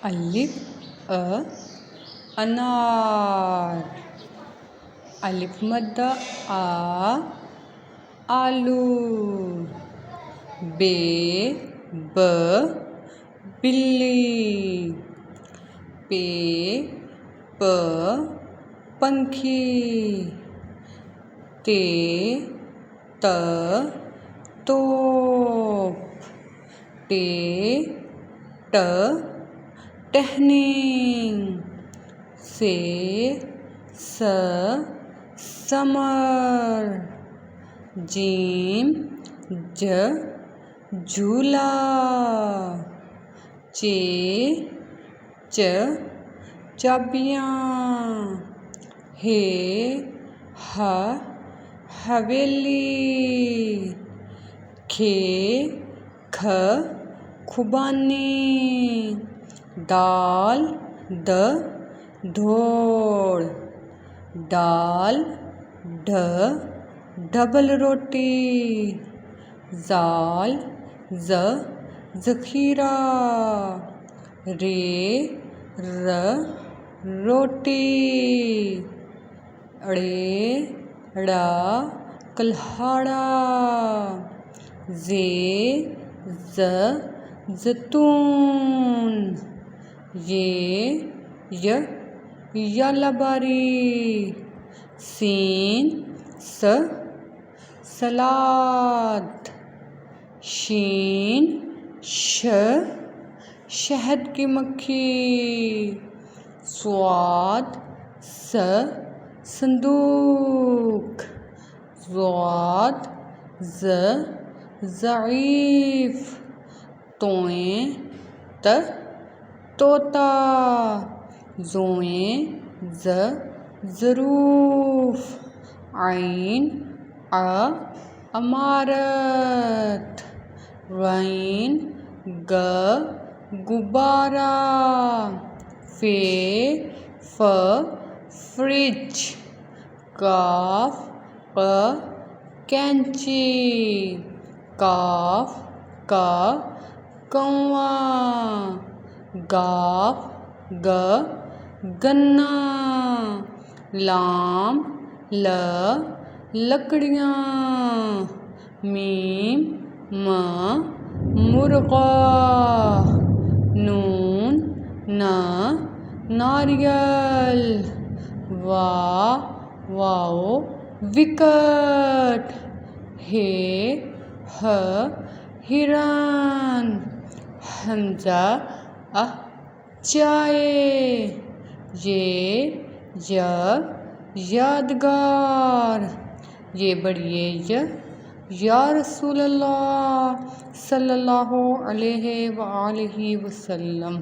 अलिफ अ अनार। अलिफ मद्द आ आलू। बे ब बिल्ली। पे प पंखी। ते त तोप। टे ट टहनी। से स समर। जीम ज झूला। चे च चाबियाँ। हे ह हवेली। खे ख खुबानी। दाल द धोड़। डाल ढ डबल रोटी। जाल ज ज़ख़ीरा। रे र रोटी। अड़े ड़ा कल्हाड़ा। जे ज जैतून। ये यालबारी। सीन स सलाद। शीन श शहद की मक्खी। स्वाद स संदूक। ज़्वाद ज़ ज़ईफ़। तोएं त तोता। ज़ोएं ज़ ज़रूफ़। ऐन अ अमारत। गैन ग गुब्बारा। फे फ फ्रिज। काफ क कैंची। काफ का कौवा। गाफ ग गन्ना। लाम ल लकड़ियाँ। मीम म मुर्गा। नून न नारियल। वाओ विकट। हे ह हिरन। हमजा चाय। ये यादगार। ये बढ़िए या रसूल अल्लाह सल्लल्लाहु अलैहि वसल्लम।